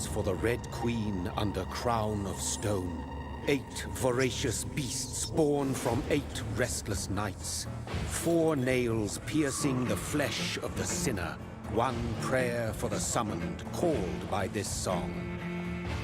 Arms for the Red Queen under crown of stone. 8 voracious beasts born from 8 restless nights. 4 nails piercing the flesh of the sinner. 1 prayer for the summoned, called by this song.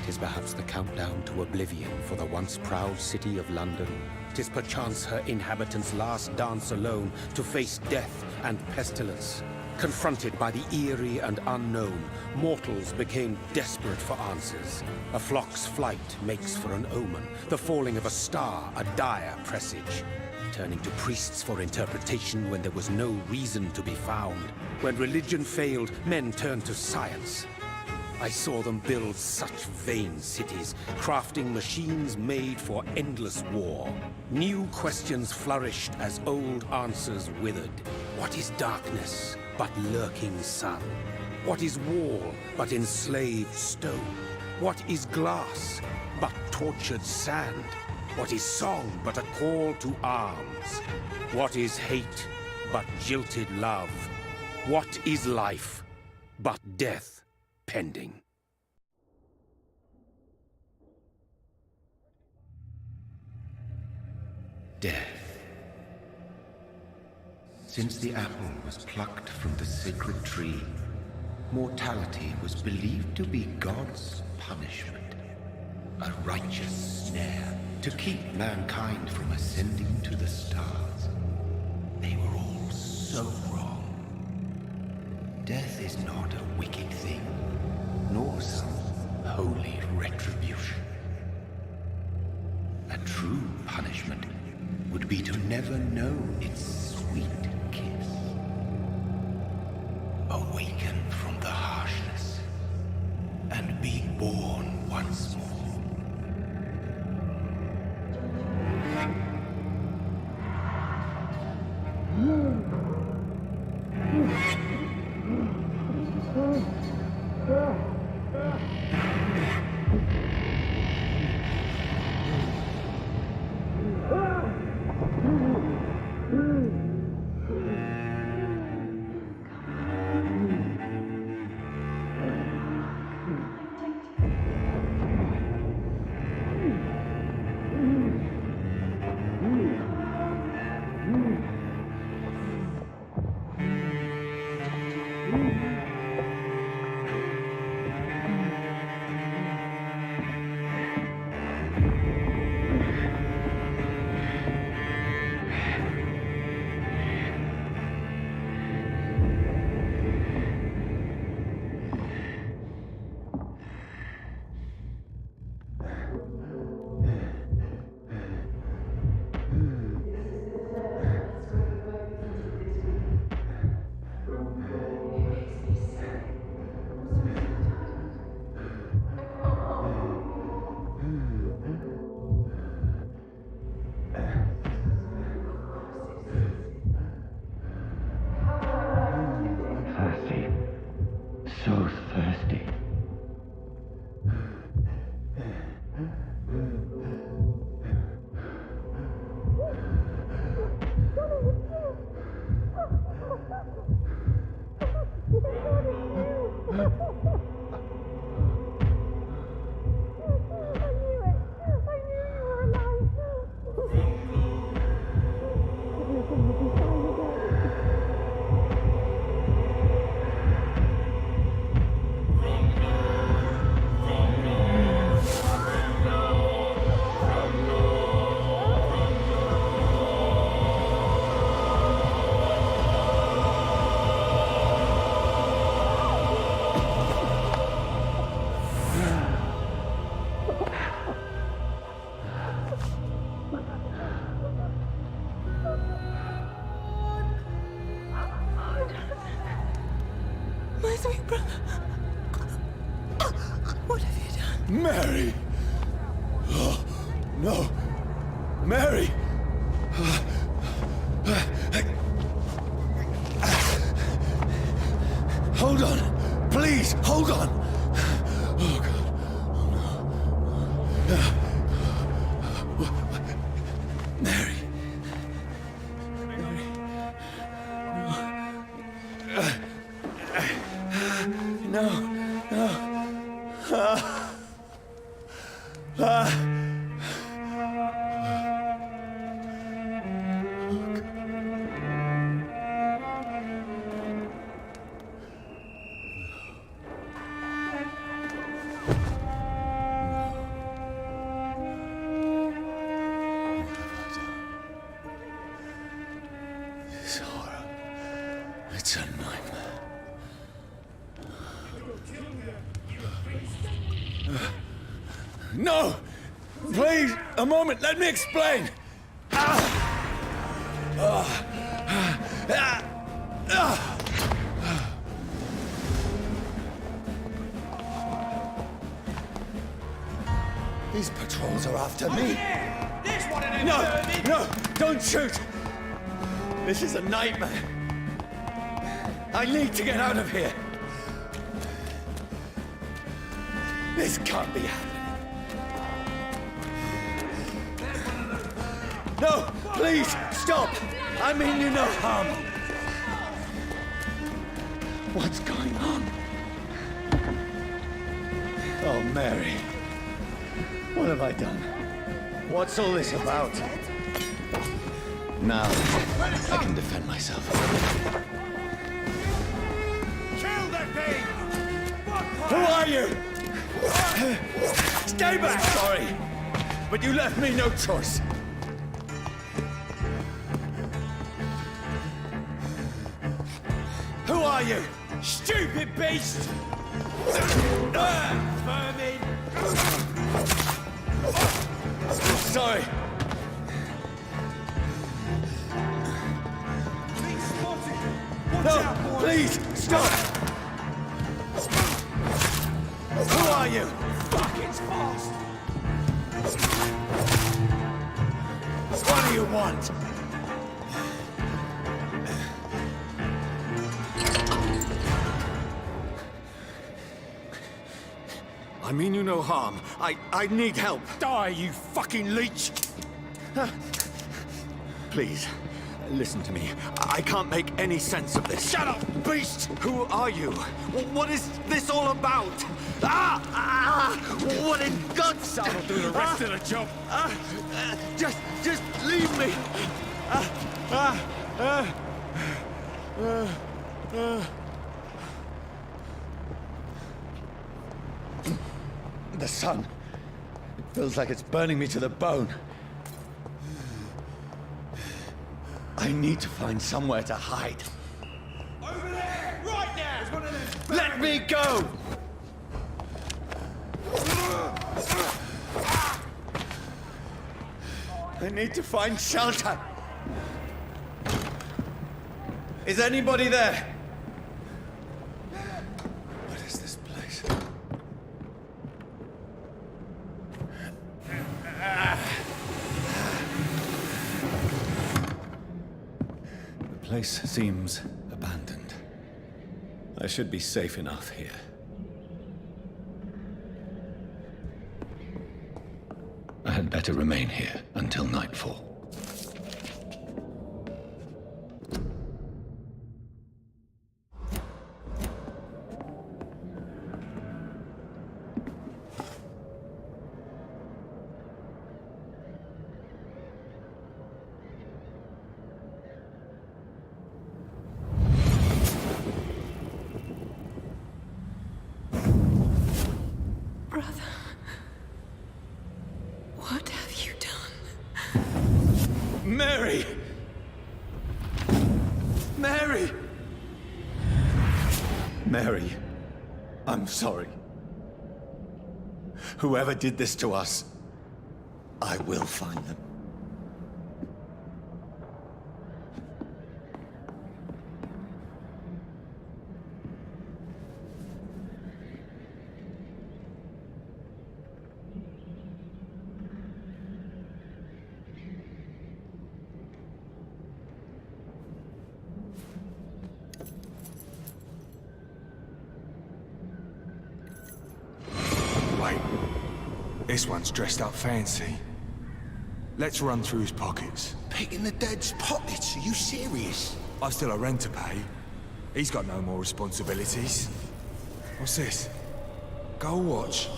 'Tis perhaps the countdown to oblivion for the once proud city of London. 'Tis perchance her inhabitants' last dance alone to face death and pestilence. Confronted by the eerie and unknown, mortals became desperate for answers. A flock's flight makes for an omen, the falling of a star a dire presage. Turning to priests for interpretation when there was no reason to be found. When religion failed, men turned to science. I saw them build such vain cities, crafting machines made for endless war. New questions flourished as old answers withered. What is darkness but lurking sun? What is wall but enslaved stone? What is glass but tortured sand? What is song but a call to arms? What is hate but jilted love? What is life but death pending? Death. Since the apple was plucked from the sacred tree, mortality was believed to be God's punishment, a righteous snare to keep mankind from ascending to the stars. They were all so wrong. Death is not a wicked thing, nor some holy retribution. A true punishment would be to never know its sweet kiss. Awaken from the harshness and be born once more. So thirsty. My sweet brother. What have you done? Mary! Oh, no! Mary! Hold on! Please, hold on! Oh, God. Oh, no. Mary. No, no. This horror. It's a nightmare. No! Please, a moment, let me explain! These patrols are after me. No, don't shoot! This is a nightmare. I need to get out of here. This can't be happening. No, please, stop! I mean you no harm. What's going on? Oh, Mary. What have I done? What's all this about? Now, I can defend myself. Kill that thing! Who are you? Stay back! Sorry, but you left me no choice. Who are you? Stupid beast! Vermin! Sorry. No, please, stop! Who are you? Fuck, it's fast! What do you want? I mean you no harm. I need help. Die, you fucking leech! Please, listen to me. I can't make any sense of this. Shut up, beast! Who are you? What is this all about? What in God's name? I'll do the rest of the job. Just leave me. The sun. It feels like it's burning me to the bone. I need to find somewhere to hide. Over there! Right now! It's one of them! Let me go! I need to find shelter. Is anybody there? What is this place? The place seems abandoned. I should be safe enough here. I had better remain here until nightfall. Brother. What have you done? Mary! Mary! Mary, I'm sorry. Whoever did this to us, I will find them. Wait. This one's dressed up fancy. Let's run through his pockets. Picking the dead's pockets? Are you serious? I've still a rent to pay. He's got no more responsibilities. What's this? Go watch.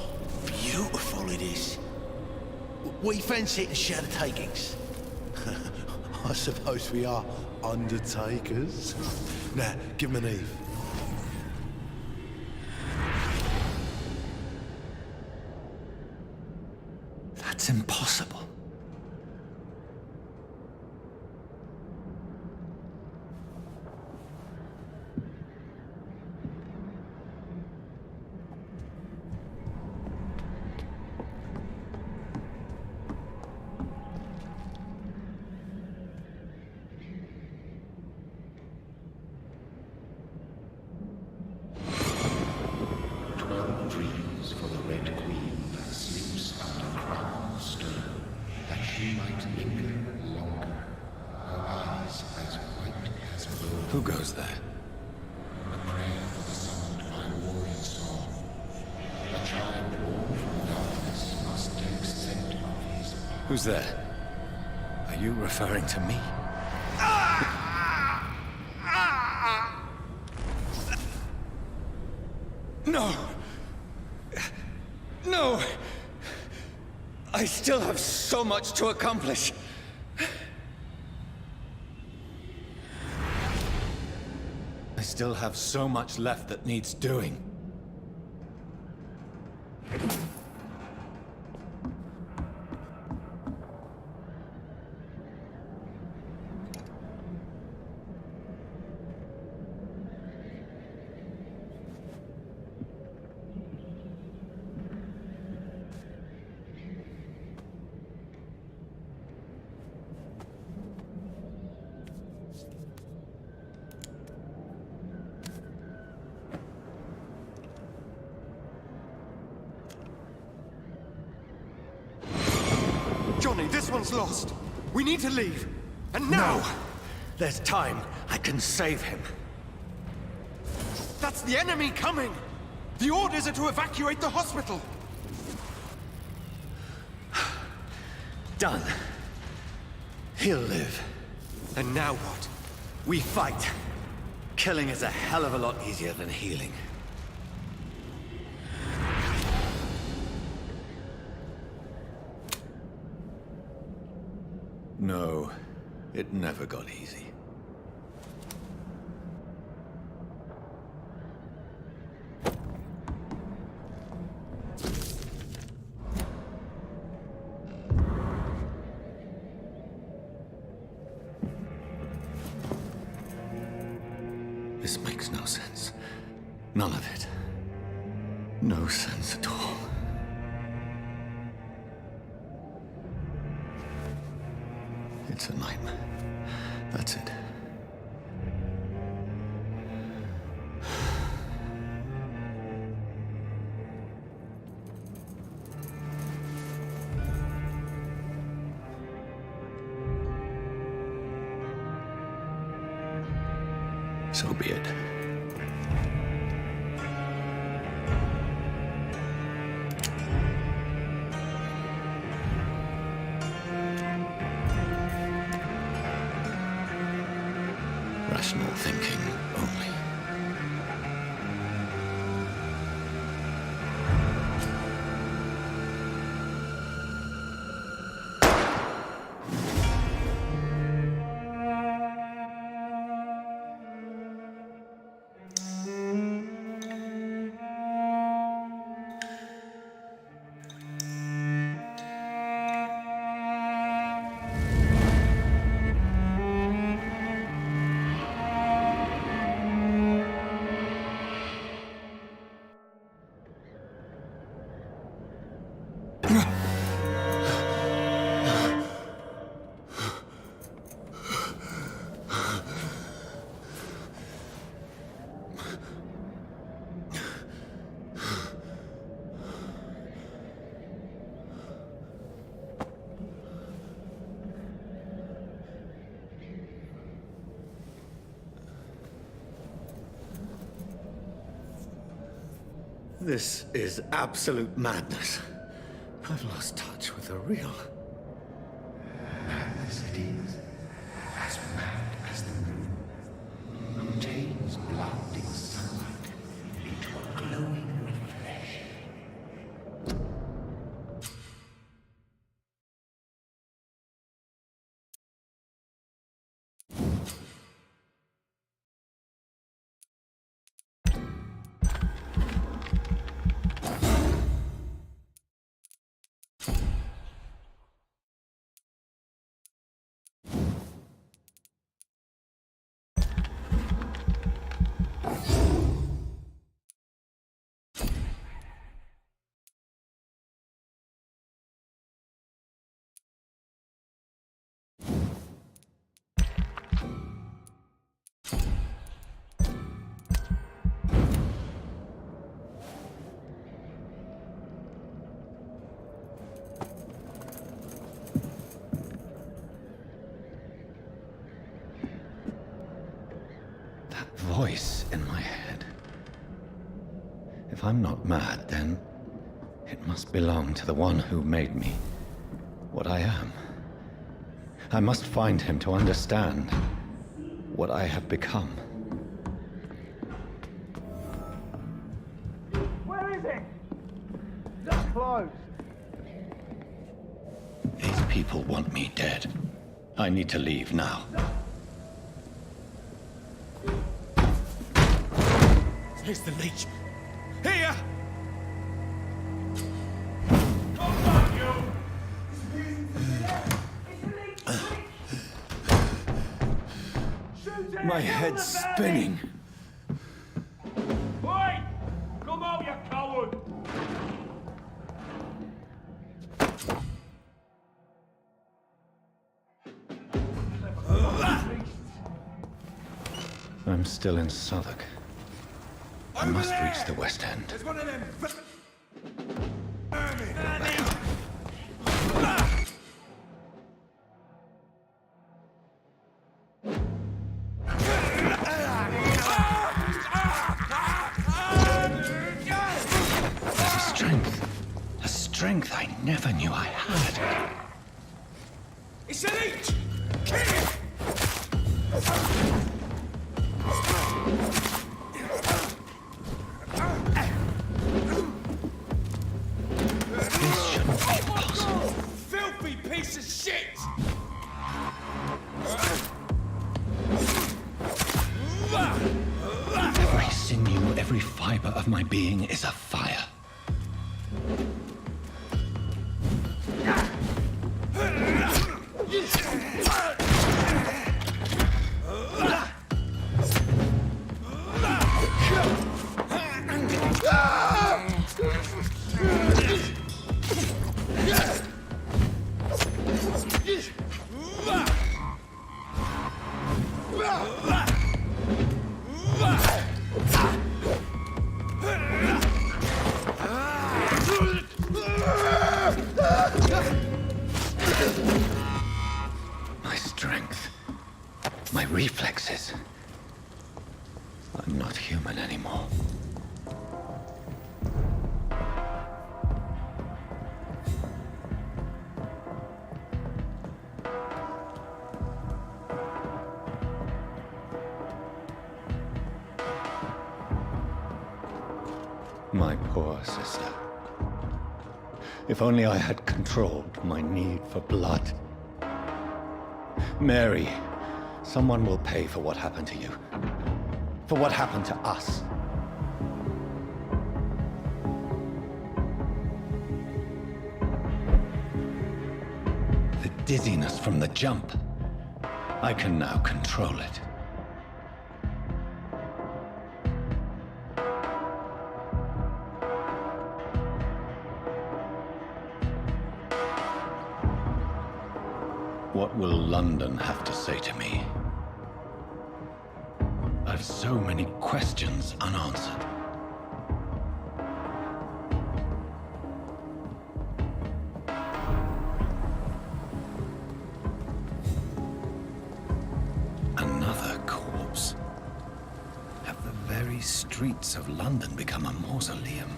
Beautiful it is. We fancy it and share the takings. I suppose we are undertakers. Now, give him an Eve. That's impossible. Dreams for the Red Queen that sleeps under crown of stone, that she might linger longer, her eyes as white as gold. Who goes there? A prayer for the summoned by warring song. A child born from darkness must take scent of his path. Who's there? Are you referring to me? No! No! I still have so much to accomplish. I still have so much left that needs doing. Johnny, this one's lost. We need to leave. And now! No! There's time. I can save him. That's the enemy coming! The orders are to evacuate the hospital! Done. He'll live. And now what? We fight. Killing is a hell of a lot easier than healing. No, it never got easy. This makes no sense. None of it. No sense at all. It's a nightmare. That's it. So be it. Rational thinking only. This is absolute madness. I've lost touch with the real. Madness it is, as mad as the moon, contains blinding sunlight into a glowing flesh, in my head. If I'm not mad, then it must belong to the one who made me what I am. I must find him to understand what I have become. Where is it? It's closed. These people want me dead. I need to leave now. Here's the leech. Here! My head's spinning. Oi! Come out, you coward! I'm still in Southwark. I must reach the West End. There's one of them. A strength I never knew I had. It's an each. Kill it. This shouldn't be possible. Filthy piece of shit. Every sinew, every fiber of my being is afire. My strength, my reflexes. I'm not human anymore. My poor sister. If only I had controlled my need for blood. Mary, someone will pay for what happened to you. For what happened to us. The dizziness from the jump. I can now control it. What will London have to say to me? I've so many questions unanswered. Another corpse. Have the very streets of London become a mausoleum?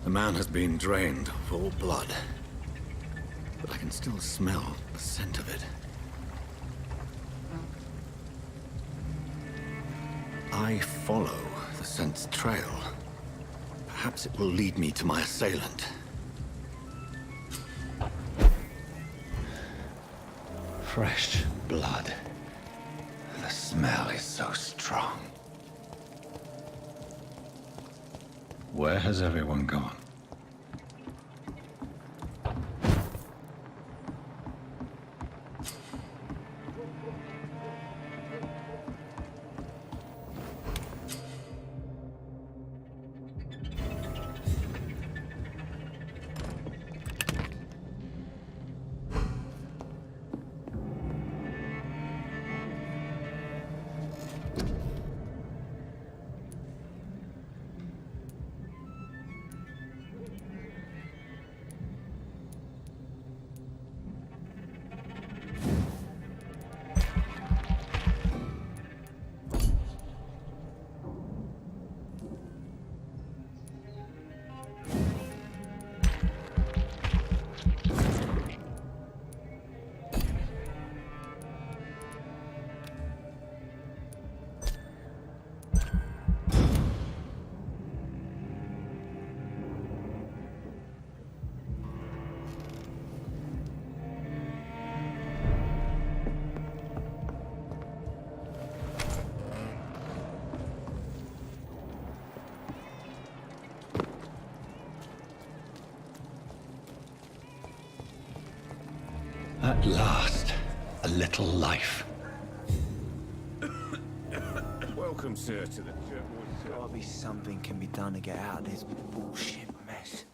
The man has been drained of all blood, but I can still smell the scent of it. I follow the scent's trail. Perhaps it will lead me to my assailant. Fresh blood. The smell is so strong. Where has everyone gone? At last, a little life. Welcome, sir, to the Gotta be something can be done to get out of this bullshit mess.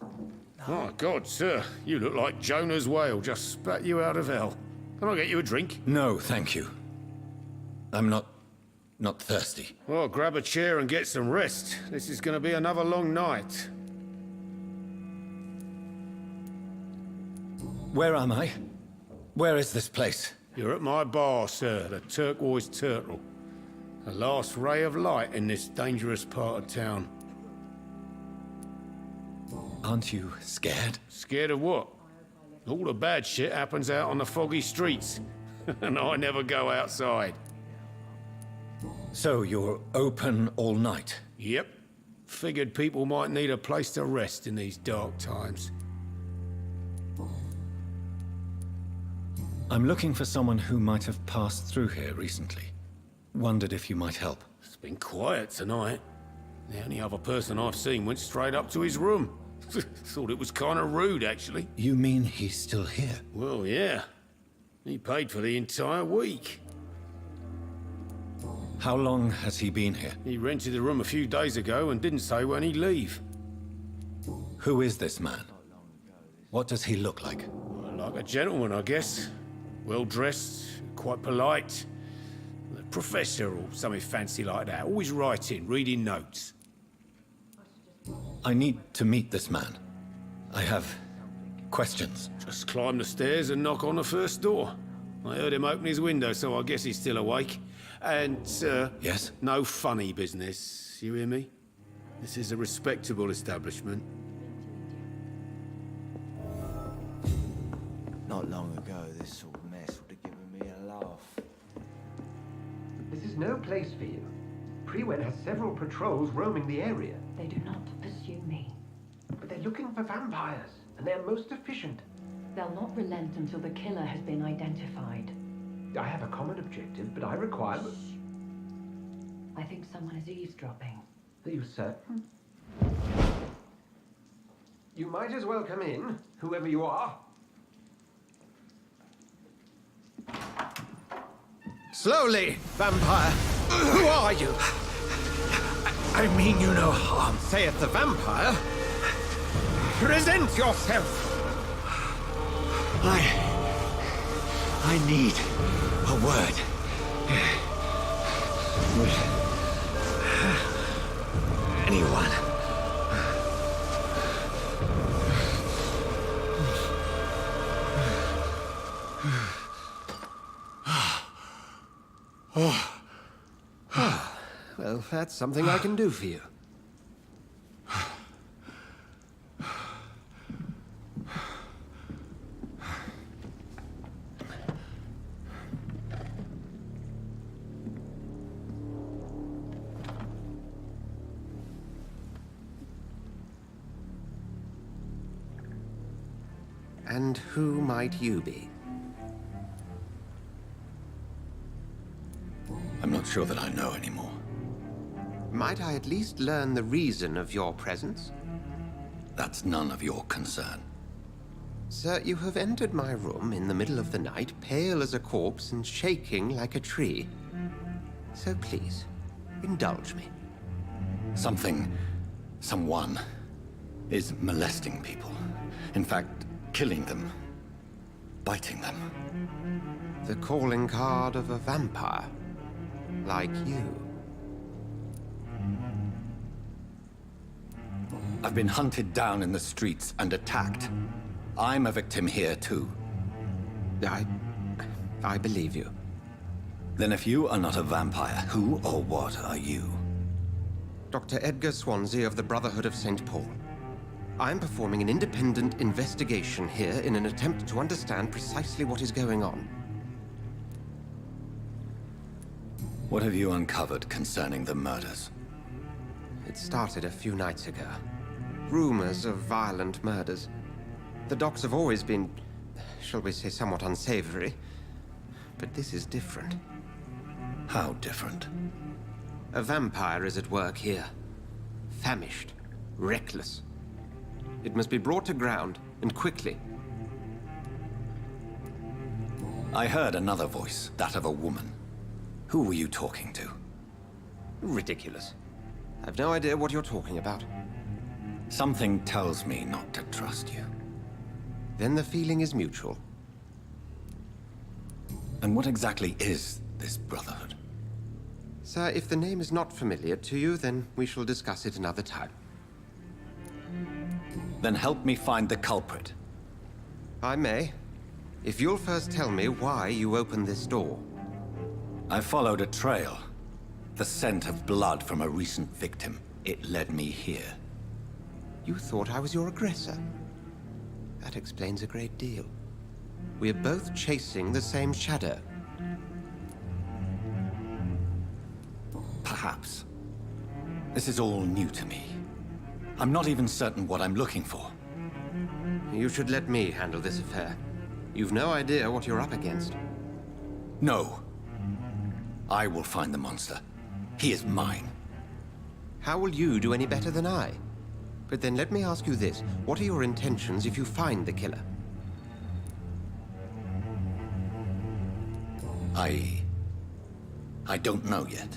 Oh, God, sir. You look like Jonah's whale just spat you out of hell. Can I get you a drink? No, thank you. I'm not thirsty. Well, grab a chair and get some rest. This is going to be another long night. Where am I? Where is this place? You're at my bar, sir, the Turquoise Turtle. The last ray of light in this dangerous part of town. Aren't you scared? Scared of what? All the bad shit happens out on the foggy streets. And I never go outside. So you're open all night? Yep. Figured people might need a place to rest in these dark times. I'm looking for someone who might have passed through here recently. Wondered if you might help. It's been quiet tonight. The only other person I've seen went straight up to his room. Thought it was kind of rude, actually. You mean he's still here? Well, yeah. He paid for the entire week. How long has he been here? He rented the room a few days ago and didn't say when he'd leave. Who is this man? What does he look like? Well, like a gentleman, I guess. Well-dressed, quite polite. A professor or something fancy like that. Always writing, reading notes. I need to meet this man. I have questions. Just climb the stairs and knock on the first door. I heard him open his window, so I guess he's still awake. And, Yes? no funny business. You hear me? This is a respectable establishment. Not long ago, this sort of mess would have given me a laugh. This is no place for you. Priwen has several patrols roaming the area. They do not pursue me. But they're looking for vampires, and they're most efficient. They'll not relent until the killer has been identified. I have a common objective, but I require... I think someone is eavesdropping. Are you certain? You might as well come in, whoever you are. Slowly, vampire. Who are you? I mean you no harm. Saith the vampire. Present yourself. I need a word. Anyone? Well, that's something I can do for you. And who might you be? I'm not sure that I know anymore. Might I at least learn the reason of your presence? That's none of your concern. Sir, you have entered my room in the middle of the night, pale as a corpse and shaking like a tree. So please, indulge me. Someone is molesting people. In fact, killing them. Biting them. The calling card of a vampire. Like you. I've been hunted down in the streets and attacked. I'm a victim here, too. I believe you. Then if you are not a vampire, who or what are you? Dr. Edgar Swansea of the Brotherhood of St. Paul. I'm performing an independent investigation here in an attempt to understand precisely what is going on. What have you uncovered concerning the murders? It started a few nights ago. Rumors of violent murders. The docks have always been, shall we say, somewhat unsavory. But this is different. How different? A vampire is at work here. Famished. Reckless. It must be brought to ground, and quickly. I heard another voice, that of a woman. Who were you talking to? Ridiculous. I've no idea what you're talking about. Something tells me not to trust you. Then the feeling is mutual. And what exactly is this Brotherhood? Sir, if the name is not familiar to you, then we shall discuss it another time. Then help me find the culprit. I may. If you'll first tell me why you opened this door. I followed a trail. The scent of blood from a recent victim. It led me here. You thought I was your aggressor. That explains a great deal. We're both chasing the same shadow. Perhaps. This is all new to me. I'm not even certain what I'm looking for. You should let me handle this affair. You've no idea what you're up against. No. I will find the monster. He is mine. How will you do any better than I? But then let me ask you this. What are your intentions if you find the killer? I don't know yet.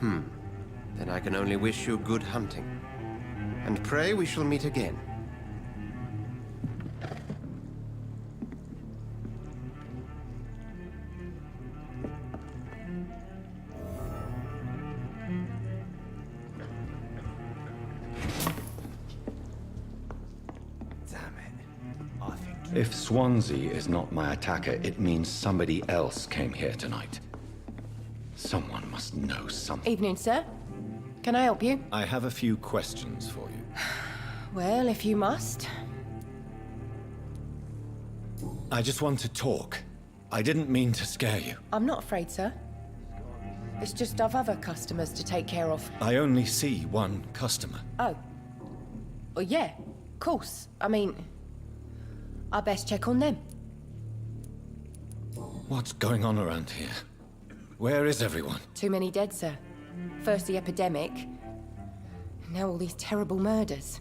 Then I can only wish you good hunting. And pray we shall meet again. If Swansea is not my attacker, it means somebody else came here tonight. Someone must know something. Evening, sir. Can I help you? I have a few questions for you. Well, if you must. I just want to talk. I didn't mean to scare you. I'm not afraid, sir. It's just I've other customers to take care of. I only see one customer. Oh. Well, yeah, of course. I mean, I best check on them. What's going on around here? Where is everyone? Too many dead, sir. First the epidemic, now all these terrible murders.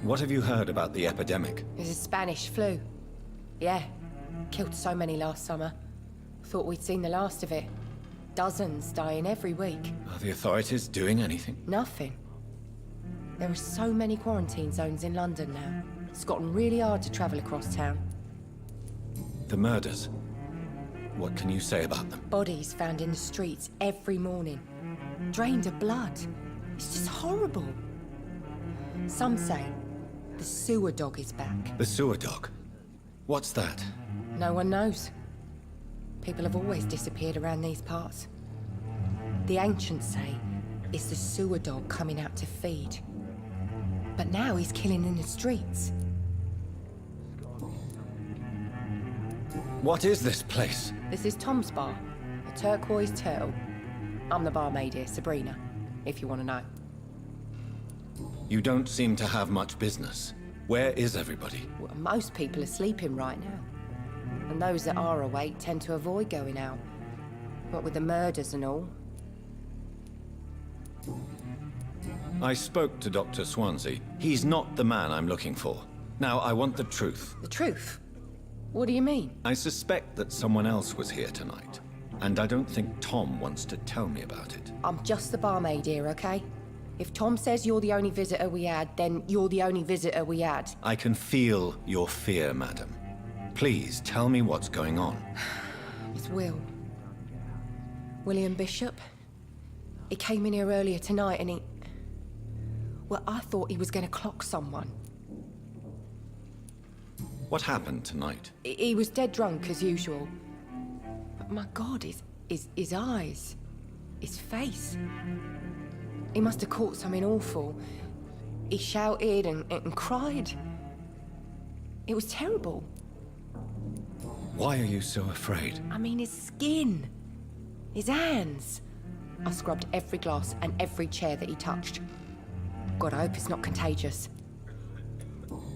What have you heard about the epidemic? There's a Spanish flu. Yeah, killed so many last summer. Thought we'd seen the last of it. Dozens dying every week. Are the authorities doing anything? Nothing. There are so many quarantine zones in London now. It's gotten really hard to travel across town. The murders. What can you say about them? Bodies found in the streets every morning. Drained of blood. It's just horrible. Some say the sewer dog is back. The sewer dog? What's that? No one knows. People have always disappeared around these parts. The ancients say it's the sewer dog coming out to feed. But now he's killing in the streets. What is this place? This is Tom's bar, the Turquoise Turtle. I'm the barmaid here, Sabrina, if you want to know. You don't seem to have much business. Where is everybody? Well, most people are sleeping right now. And those that are awake tend to avoid going out. What with the murders and all. I spoke to Dr. Swansea. He's not the man I'm looking for. Now, I want the truth. The truth? What do you mean? I suspect that someone else was here tonight. And I don't think Tom wants to tell me about it. I'm just the barmaid here, okay? If Tom says you're the only visitor we had, then you're the only visitor we had. I can feel your fear, madam. Please, tell me what's going on. It's Will. William Bishop. He came in here earlier tonight and he... Well, I thought he was going to clock someone. What happened tonight? He was dead drunk, as usual. But my God, his eyes... his face... He must have caught something awful. He shouted and cried. It was terrible. Why are you so afraid? I mean, his skin. His hands. I scrubbed every glass and every chair that he touched. God, I hope it's not contagious.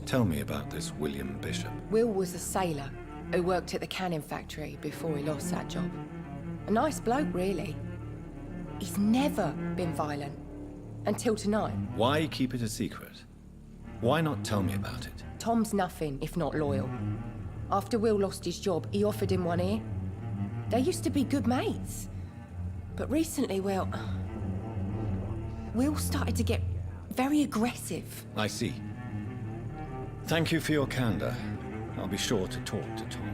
Tell me about this William Bishop. Will was a sailor who worked at the canning factory before he lost that job. A nice bloke, really. He's never been violent. Until tonight. Why keep it a secret? Why not tell me about it? Tom's nothing if not loyal. After Will lost his job, he offered him one ear. They used to be good mates. But recently, well, Will started to get very aggressive. I see. Thank you for your candor. I'll be sure to talk to Tom.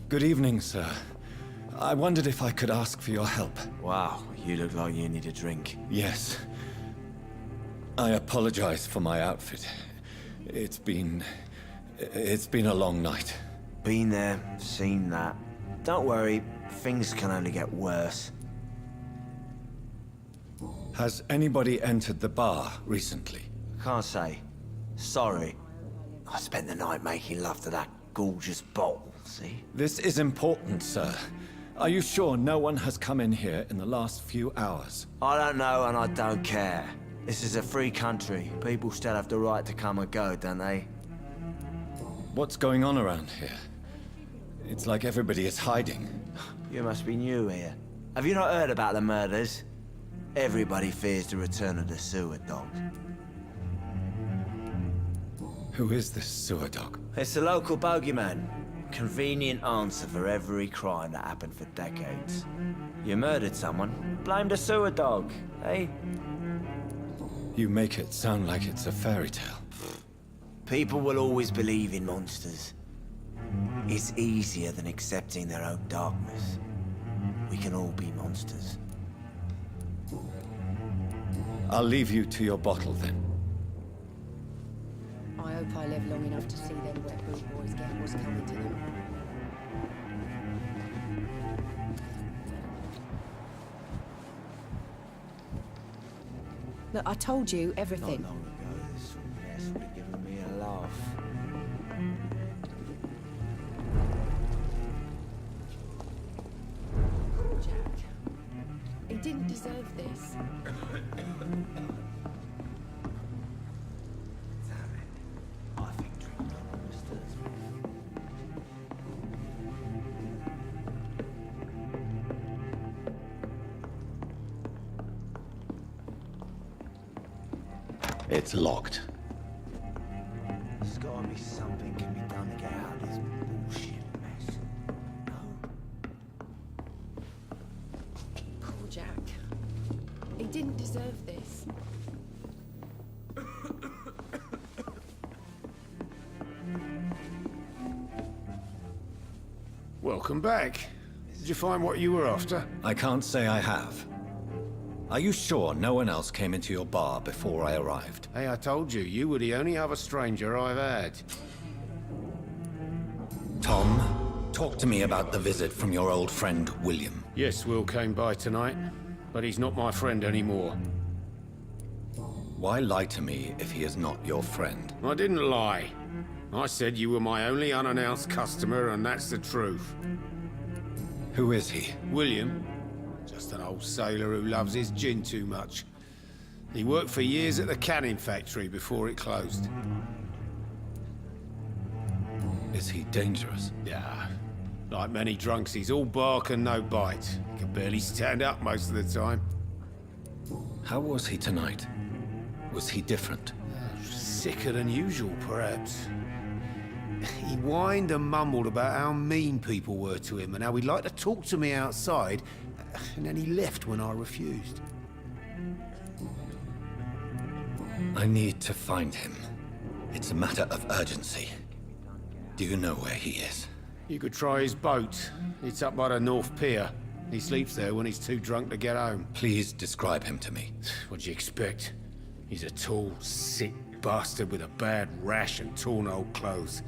Good evening, sir. I wondered if I could ask for your help. Wow, you look like you need a drink. Yes. I apologize for my outfit. It's been a long night. Been there, seen that. Don't worry, things can only get worse. Has anybody entered the bar recently? Can't say. Sorry. I spent the night making love to that gorgeous bottle, see? This is important, sir. Are you sure no one has come in here in the last few hours? I don't know and I don't care. This is a free country. People still have the right to come and go, don't they? What's going on around here? It's like everybody is hiding. You must be new here. Have you not heard about the murders? Everybody fears the return of the sewer dog. Who is this sewer dog? It's the local bogeyman. Convenient answer for every crime that happened for decades. You murdered someone, blame the sewer dog, eh? You make it sound like it's a fairy tale. People will always believe in monsters. It's easier than accepting their own darkness. We can all be monsters. I'll leave you to your bottle then. I hope I live long enough to see them wet boot boys get what's coming to them. Look, I told you everything. Not long ago, this mess would have given me a laugh. Jack, he didn't deserve this. I think Dream understood. It's locked. There's gotta be something can be done to get out of this bullshit mess. No? Poor Jack. He didn't deserve this. Welcome back. Did you find what you were after? I can't say I have. Are you sure no one else came into your bar before I arrived? Hey, I told you, you were the only other stranger I've had. Tom, talk to me about the visit from your old friend, William. Yes, Will came by tonight, but he's not my friend anymore. Why lie to me if he is not your friend? I didn't lie. I said you were my only unannounced customer, and that's the truth. Who is he? William, just an old sailor who loves his gin too much. He worked for years at the canning factory before it closed. Is he dangerous? Yeah. Like many drunks, he's all bark and no bite. He can barely stand up most of the time. How was he tonight? Was he different? Sicker than usual, perhaps. He whined and mumbled about how mean people were to him and how he'd like to talk to me outside, and then he left when I refused. I need to find him. It's a matter of urgency. Do you know where he is? You could try his boat. It's up by the North Pier. He sleeps there when he's too drunk to get home. Please describe him to me. What'd you expect? He's a tall, sick bastard with a bad rash and torn old clothes.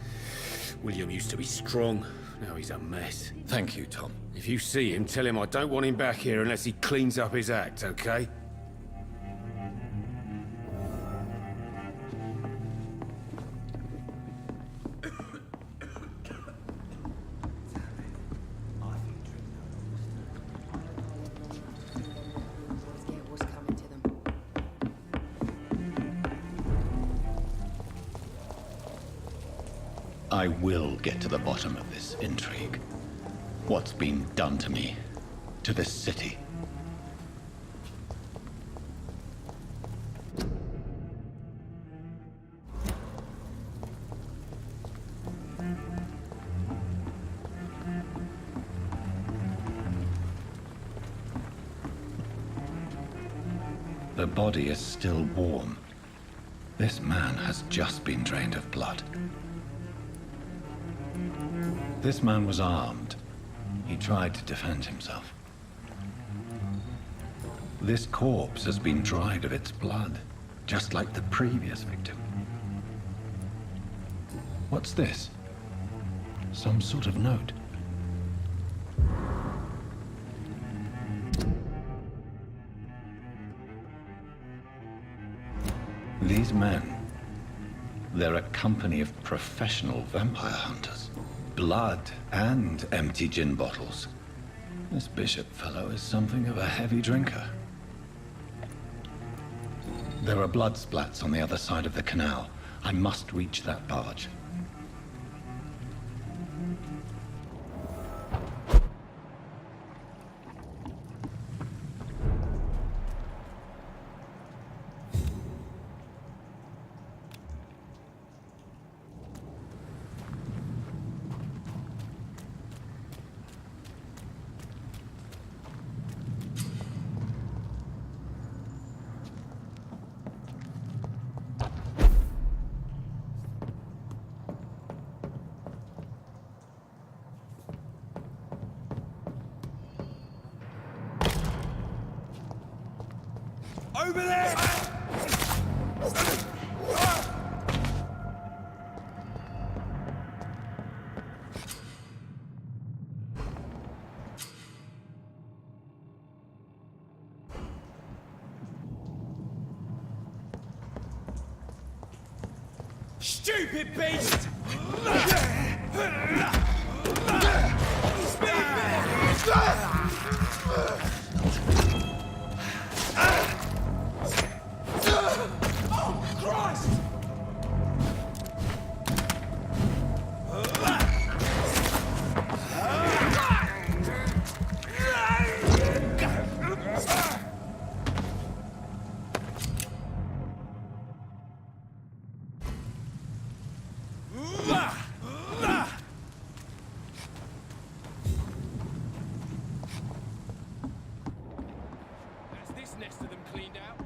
William used to be strong. Now he's a mess. Thank you, Tom. If you see him, tell him I don't want him back here unless he cleans up his act, okay? I will get to the bottom of this intrigue. What's been done to me, to this city. The body is still warm. This man has just been drained of blood. This man was armed. He tried to defend himself. This corpse has been dried of its blood, just like the previous victim. What's this? Some sort of note. These men, they're a company of professional vampire hunters. Blood and empty gin bottles. This bishop fellow is something of a heavy drinker. There are blood splats on the other side of the canal. I must reach that barge. Over there! Stupid beast! Next of them cleaned out.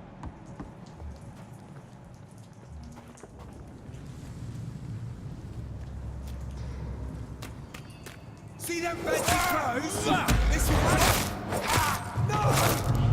See them fancy clothes? This one. No!